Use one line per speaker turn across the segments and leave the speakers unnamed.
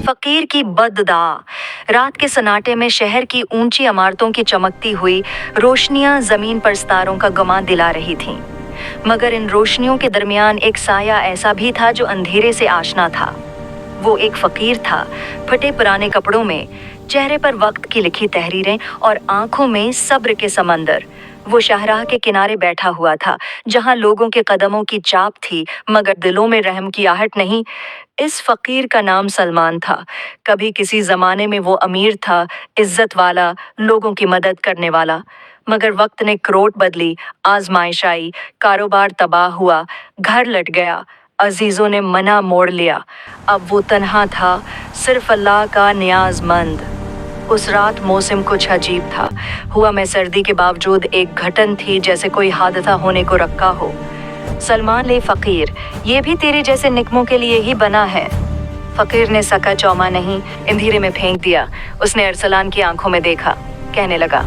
फकीर की बददुआ। रात के सन्नाटे में शहर की ऊंची इमारतों की चमकती हुई रोशनियां जमीन पर सितारों का गुमा दिला रही थीं। मगर इन रोशनियों के दरमियान एक साया ऐसा भी था जो अंधेरे से आशना था। वो एक फकीर था, फटे पुराने कपड़ों में, चेहरे पर वक्त की लिखी तहरीरें और आंखों में सब्र के समंदर। वो शाहराह के किनारे बैठा हुआ था, जहां लोगों के कदमों की चाप थी मगर दिलों में रहम की आहट नहीं। इस फकीर का नाम सलमान था। कभी किसी जमाने में वो अमीर था, इज्जत वाला, लोगों की मदद करने वाला। मगर वक्त ने करोट बदली, आजमाइश आई, कारोबार तबाह हुआ, घर लट गया, अजीजों ने मना मोड़ लिया। अब वो तन्हा था, सिर्फ अल्लाह का नियाजमंद। उस रात मौसम कुछ अजीब था। हुआ में सर्दी के बावजूद एक घटन थी, जैसे कोई हादसा होने को रखा हो। सलमान ले फकीर, ये भी तेरे जैसे निकमों के लिए ही बना है। फकीर ने सका चौमा नहीं, अंधेरे में फेंक दिया। उसने अरसलान की आंखों में देखा, कहने लगा,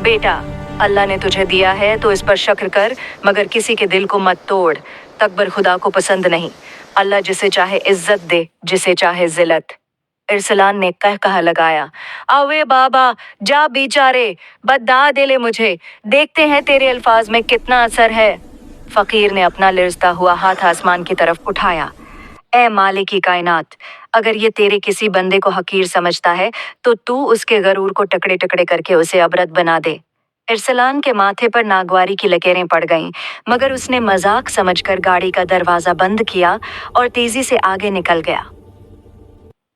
बेटा, अल्लाह ने तुझे दिया है तो इस पर शुक्र कर, मगर किसी के दिल को मत तोड़। तकबर खुदा को पसंद नहीं। अल्लाह जिसे चाहे इज्जत दे, जिसे चाहे जिल्लत। अरसलान ने कहा लगाया, अवे बाबा, जा बेचारे, बद्दा दे ले मुझे, देखते हैं तेरे अल्फाज में कितना असर है। फकीर ने अपना लिरजता हुआ हाथ आसमान की तरफ उठाया। ए मालिक की कायनात, अगर ये तेरे किसी बंदे को हकीर समझता है तो तू उसके गरूर को टुकड़े टुकड़े करके उसे अबरत बना दे। अरसलान के माथे पर नागवारी की लकीरें पड़ गईं, मगर उसने मजाक समझकर गाड़ी का दरवाजा बंद किया और तेजी से आगे निकल गया।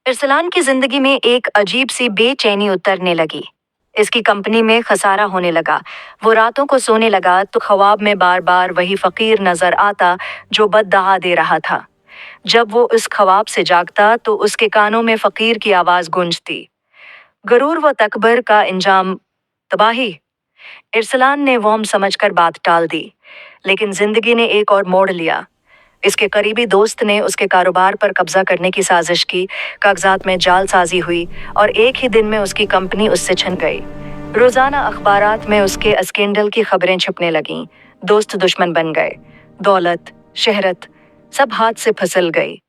अरसलान की जिंदगी में एक अजीब सी बेचैनी उतरने लगी। इसकी कंपनी में खसारा होने लगा। वो रातों को सोने लगा तो ख्वाब में बार बार वही फकीर नजर आता जो बद्दुआ दे रहा था। जब वो उस ख्वाब से जागता तो उसके कानों में फकीर की आवाज गूंजती, गरूर व तकबर का इंजाम तबाही। अरसलान ने वहम समझकर बात टाल दी, लेकिन जिंदगी ने एक और मोड़ लिया। इसके करीबी दोस्त ने उसके कारोबार पर कब्जा करने की साजिश की, कागजात में जालसाजी हुई और एक ही दिन में उसकी कंपनी उससे छिन गई। रोजाना अखबारात में उसके स्कैंडल की खबरें छपने लगीं। दोस्त दुश्मन बन गए, दौलत, शहरत, सब हाथ से फिसल गई।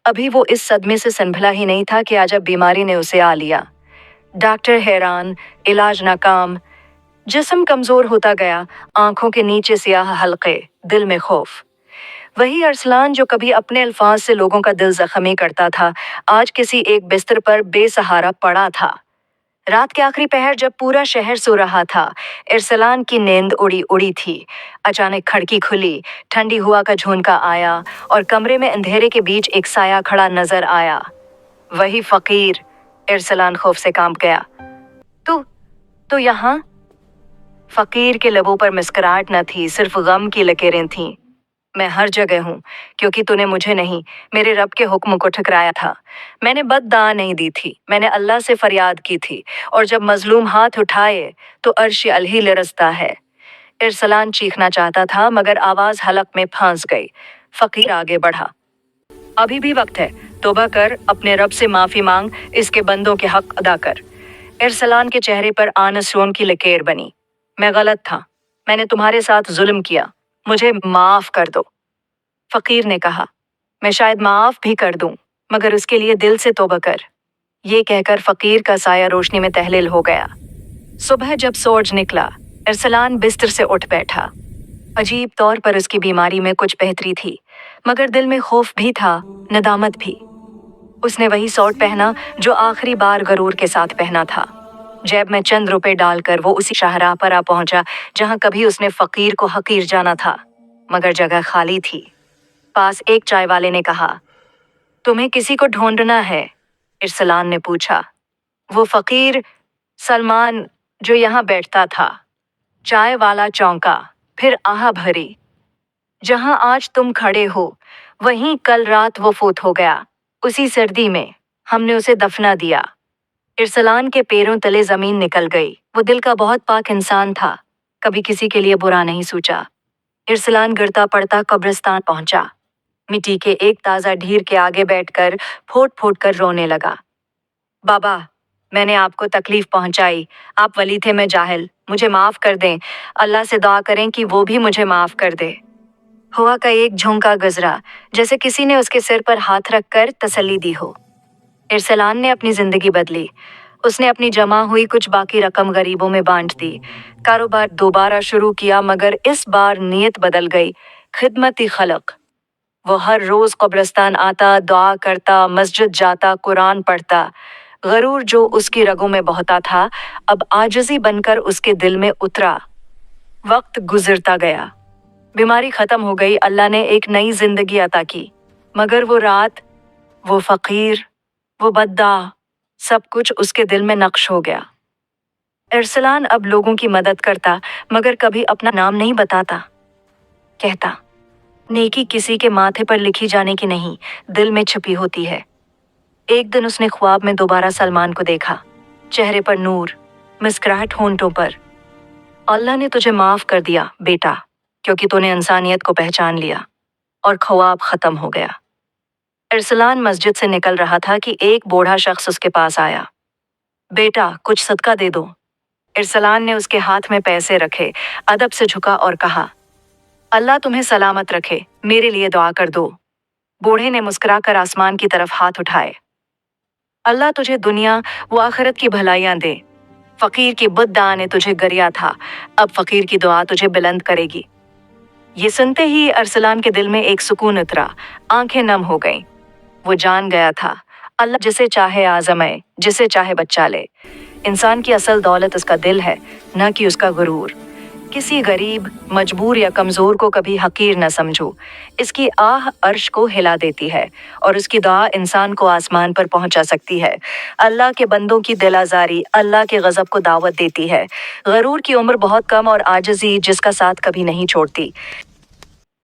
अभी वो इस सदमे से संभला ही नहीं था कि अजब बीमारी ने उसे आ लिया। डॉक्टर हैरान, इलाज नाकाम, जिस्म कमजोर होता गया, आंखों के नीचे सियाह हल्के, दिल में खौफ। वही अरसलान जो कभी अपने अल्फाज से लोगों का दिल जख्मी करता था, आज किसी एक बिस्तर पर बेसहारा पड़ा था। रात के आखिरी पहर जब पूरा शहर सो रहा था, अरसलान की नींद उड़ी उड़ी थी। अचानक खिड़की खुली, ठंडी हवा का झोंका आया और कमरे में अंधेरे के बीच एक साया खड़ा नजर आया। वही फकीर। अरसलान खौफ से कांप गया। तो यहाँ? फकीर के लबों पर मुस्कुराहट न थी, सिर्फ गम की लकीरें थीं। मैं हर जगह हूँ, क्योंकि तूने मुझे नहीं, मेरे रब के हुक्म को ठुकराया था। मैंने बद्दुआ नहीं दी थी, मैंने अल्लाह से फरियाद की थी, और जब मजलूम हाथ उठाए तो अर्श अलही लरजता है। अरसलान चीखना चाहता था, मगर आवाज हलक में फंस गई। फकीर आगे बढ़ा, अभी भी वक्त है, तौबा कर, अपने रब से माफी मांग, इसके बंदों के हक अदा कर। अरसलान के चेहरे पर आनसून की लकीर बनी। मैं गलत था, मैंने तुम्हारे साथ जुल्म किया, मुझे माफ कर दो। फकीर ने कहा, मैं शायद माफ भी कर दूं, मगर उसके लिए दिल से तौबा कर। ये कहकर फकीर का साया रोशनी में तहलील हो गया। सुबह जब सूरज निकला, अरसलान बिस्तर से उठ बैठा। अजीब तौर पर उसकी बीमारी में कुछ बेहतरी थी, मगर दिल में खौफ भी था, नदामत भी। उसने वही सूट पहना जो आखिरी बार गरूर के साथ पहना था। जेब में चंद रुपए डालकर वो उसी शाहराह पर आ पहुंचा जहां कभी उसने फकीर को हकीर जाना था, मगर जगह खाली थी। पास एक चाय वाले ने कहा, तुम्हें किसी को ढूंढना है? अरसलान ने पूछा। वो फकीर सलमान जो यहाँ बैठता था। चाय वाला चौंका, फिर आह भरी। जहां आज तुम खड़े हो, वहीं कल रात वो फौत हो गया, उसी सर्दी में। हमने उसे दफना दिया। अरसलान के पैरों तले जमीन निकल गई। वो दिल का बहुत पाक इंसान था, कभी किसी के लिए बुरा नहीं सोचा। अरसलान गिरता पड़ता कब्रिस्तान पहुंचा। मिट्टी के एक ताजा ढीर के आगे बैठकर फोट फोट कर रोने लगा। बाबा, मैंने आपको तकलीफ पहुंचाई, आप वली थे, मैं जाहिल, मुझे माफ कर दें। अल्लाह से दुआ करें कि वो भी मुझे माफ कर दे। हवा का एक झोंका गुजरा, जैसे किसी ने उसके सिर पर हाथ रखकर तसल्ली दी हो। इरसलान ने अपनी जिंदगी बदली। उसने अपनी जमा हुई कुछ बाकी रकम गरीबों में बांट दी। कारोबार दोबारा शुरू किया, मगर इस बार नीयत बदल गई। खिदमती खलक। वो हर रोज कब्रिस्तान आता, दुआ करता, मस्जिद जाता, कुरान पढ़ता। गरूर जो उसकी रगों में बहता था, अब आजिज़ी बनकर उसके दिल में उतरा। वक्त गुजरता गया। बीमारी खत्म हो गई, अल्लाह ने एक नई जिंदगी अता की। मगर वो रात, वो फकीर, वो बद्दा, सब कुछ उसके दिल में नक्श हो गया। इरसलान अब लोगों की मदद करता, मगर कभी अपना नाम नहीं बताता। कहता, नेकी किसी के माथे पर लिखी जाने की नहीं, दिल में छुपी होती है। एक दिन उसने ख्वाब में दोबारा सलमान को देखा। चेहरे पर नूर, मुस्कुराहट होंठों पर। अल्लाह ने तुझे माफ कर दिया बेटा, क्योंकि तूने इंसानियत को पहचान लिया। और ख्वाब खत्म हो गया। इरसलान मस्जिद से निकल रहा था कि एक बूढ़ा शख्स उसके पास आया। बेटा, कुछ सदका दे दो। इरसलान ने उसके हाथ में पैसे रखे, अदब से झुका और कहा, अल्लाह तुम्हें सलामत रखे, मेरे लिए दुआ कर दो। बूढ़े ने मुस्कुराकर आसमान की तरफ हाथ उठाए। अल्लाह तुझे दुनिया व आखिरत की भलाइयां दे। फकीर की बुद्दा ने तुझे गरिया था, अब फकीर की दुआ तुझे बुलंद करेगी। ये सुनते ही अरसलान के दिल में एक सुकून उतरा, आंखें नम हो गईं। वो जान गया था, अल्लाह जिसे चाहे आजमाए, जिसे चाहे बचा ले। इंसान की असल दौलत उसका दिल है, न कि उसका गुरूर। किसी गरीब, मजबूर या कमजोर को कभी हकीर न समझो। इसकी आह अर्श को हिला देती है, और उसकी दुआ इंसान को आसमान पर पहुंचा सकती है। अल्लाह के बंदों की दिल आजारी अल्लाह के गजब को दावत देती है। गरूर की उम्र बहुत कम और आजिज़ी जिसका साथ कभी नहीं छोड़ती।